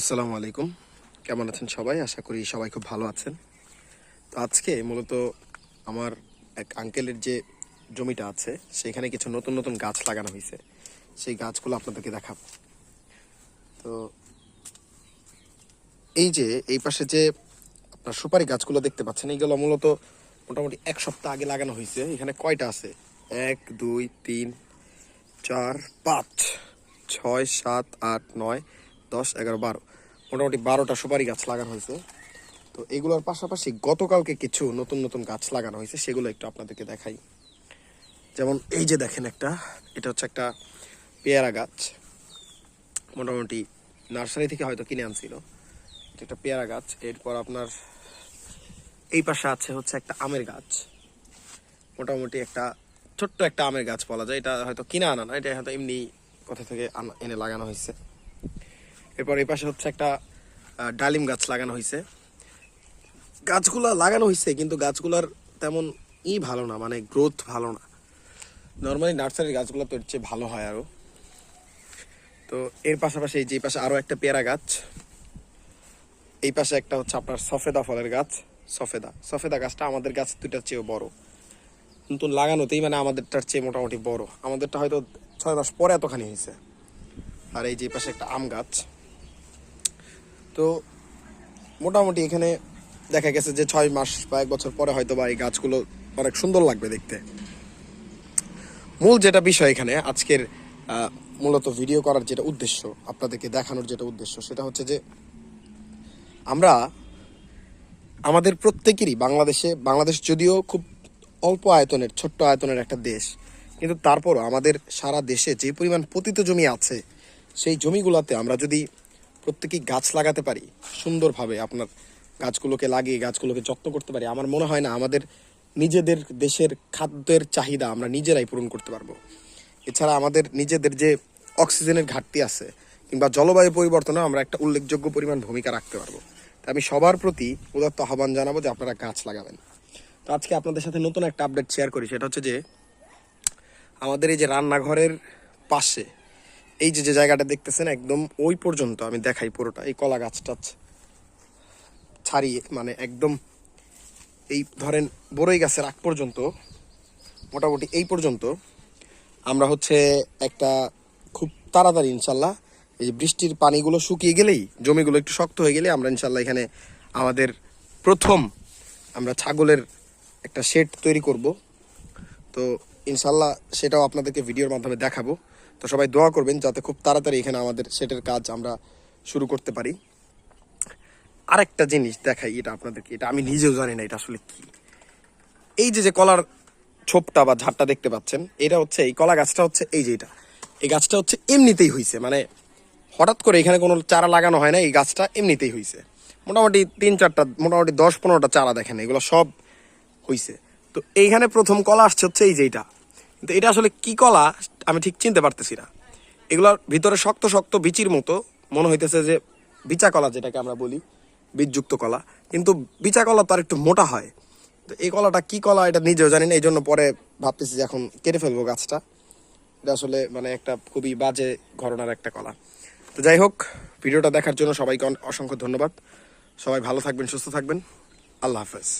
আসসালামু আলাইকুম। কেমন আছেন সবাই? আশা করি সবাই খুব ভালো আছেন। তো আজকে মূলত আমার এক আঙ্কেলের যে জমিটা আছে সেখানে কিছু নতুন নতুন গাছ লাগানো হয়েছে, সেই গাছগুলো আপনাদেরকে দেখাবো। তো এই যে এই পাশে যে আপনার সুপারি গাছগুলো দেখতে পাচ্ছেন, এইগুলো মূলত মোটামুটি এক সপ্তাহ আগে লাগানো হয়েছে। এখানে কয়টা আছে? 1 2 3 4 5 6 7 8 9 10 11 12, মোটামুটি 12টা সুপারি গাছ লাগানো হয়েছে। তো এগুলোর পাশাপাশি গতকালকে কিছু নতুন নতুন গাছ লাগানো হয়েছে, সেগুলো একটু আপনাদেরকে দেখাই। যেমন এই যে দেখেন এটা হচ্ছে একটা পেয়ারা গাছ, মোটামুটি নার্সারি থেকে হয়তো কিনে আনছিল। এটা একটা পেয়ারা গাছ। এরপর আপনার এই পাশে আছে হচ্ছে একটা আমের গাছ, মোটামুটি একটা ছোট্ট একটা আমের গাছ বলা যায়। এটা হয়তো কিনে আনা না, এটা হয়তো এমনি কোথা থেকে এনে লাগানো হয়েছে। এরপর এই পাশে হচ্ছে একটা ডালিম গাছ লাগানো হয়েছে। গাছগুলা লাগানো হয়েছে কিন্তু গাছগুলার তেমন ভালো না, মানে গ্রোথ ভালো না। নর্মালি নার্সারির গাছগুলো তো এর চেয়ে ভালো হয় আরো। তো এর পাশাপাশি এই যে পাশে আরো একটা পেয়ারা গাছ, এই পাশে একটা হচ্ছে আপনার সফেদা ফলের গাছ। সফেদা গাছটা আমাদের গাছ দুটার চেয়েও বড়, নতুন লাগানোতেই মানে আমাদেরটার চেয়ে মোটামুটি বড়। আমাদেরটা হয়তো 6 মাস পরে এতখানি হয়েছে। আর এই যে পাশে একটা আম গাছ। তো মোটামুটি এখানে দেখা গেছে যে 6 মাস বা 1 বছর পরে হয়তো বা এই গাছগুলো অনেক সুন্দর লাগবে দেখতে। মূল যেটা বিষয় এখানে আজকের মূলত ভিডিও করার যেটা উদ্দেশ্য, আপনাদেরকে দেখানোর যেটা উদ্দেশ্য, সেটা হচ্ছে যে আমরা আমাদের প্রত্যেকেরই বাংলাদেশ যদিও খুব অল্প আয়তনের ছোট্ট আয়তনের একটা দেশ, কিন্তু তারপরও আমাদের সারা দেশে যে পরিমাণ পতিত জমি আছে, সেই জমিগুলোতে আমরা যদি প্রত্যেকেই গাছ লাগাতে পারি সুন্দরভাবে, আপনার গাছগুলোকে লাগিয়ে গাছগুলোকে যত্ন করতে পারি, আমার মনে হয় না আমাদের নিজেদের দেশের খাদ্যের চাহিদা আমরা নিজেরাই পূরণ করতে পারবো। এছাড়া আমাদের নিজেদের যে অক্সিজেনের ঘাটতি আছে কিংবা জলবায়ু পরিবর্তনে আমরা একটা উল্লেখযোগ্য পরিমাণ ভূমিকা রাখতে পারবো। তাই আমি সবার প্রতি উদাত্ত আহ্বান জানাবো যে আপনারা গাছ লাগাবেন। তো আজকে আপনাদের সাথে নতুন একটা আপডেট শেয়ার করি, সেটা হচ্ছে যে আমাদের এই যে রান্নাঘরের পাশে এই যে জায়গাটা দেখতেছেন একদম ওই পর্যন্ত আমি দেখাই পুরোটা, এই কলা গাছটা ছাড়িয়ে মানে একদম এই ধরেন বড়ই গাছের আগ পর্যন্ত, মোটামুটি এই পর্যন্ত আমরা হচ্ছে একটা খুব তাড়াতাড়ি ইনশাল্লাহ এই যে বৃষ্টির পানিগুলো শুকিয়ে গেলেই, জমিগুলো একটু শক্ত হয়ে গেলে আমরা ইনশাল্লাহ এখানে আমাদের প্রথম আমরা ছাগলের একটা শেড তৈরি করব। তো ইনশাল্লাহ সেটাও আপনাদেরকে ভিডিওর মাধ্যমে দেখাবো। তো সবাই দোয়া করবেন যাতে খুব তাড়াতাড়ি এখানে আমাদের শেডের কাজ আমরা শুরু করতে পারি। আরেকটা জিনিস দেখাই, এটা আপনাদেরকে, এটা আমি নিজেও জানি না এটা আসলে কি। এই যে কলার ছোপটা বা ঝাড়টা দেখতে পাচ্ছেন, এটা হচ্ছে এই কলা গাছটা হচ্ছে এই গাছটা হচ্ছে এমনিতেই হয়েছে, মানে হঠাৎ করে এখানে কোনো চারা লাগানো হয় না, এই গাছটা এমনিতেই হয়েছে। মোটামুটি 3-4টা, মোটামুটি 10-15টা চারা দেখেন, এগুলো সব হয়েছে। তো এইখানে প্রথম কলা আসছে হচ্ছে এই যে এটা, কিন্তু এটা আসলে কি কলা আমি ঠিক চিনতে পারতেছি না। এগুলোর ভিতরে শক্ত শক্ত বিচির মতো মনে হইতেছে যে বিচা কলা, যেটাকে আমরা বলি বীজযুক্ত কলা, কিন্তু বিচা কলা তো আর একটু মোটা হয়। তো এই কলাটা কি কলা এটা নিজেও জানি না, এই জন্য পরে ভাবতেছি যে এখন কেটে ফেলবো গাছটা। এটা আসলে মানে একটা খুবই বাজে ঘটনার একটা কলা। তো যাই হোক, ভিডিওটা দেখার জন্য সবাইকে অসংখ্য ধন্যবাদ। সবাই ভালো থাকবেন, সুস্থ থাকবেন। আল্লাহ হাফেজ।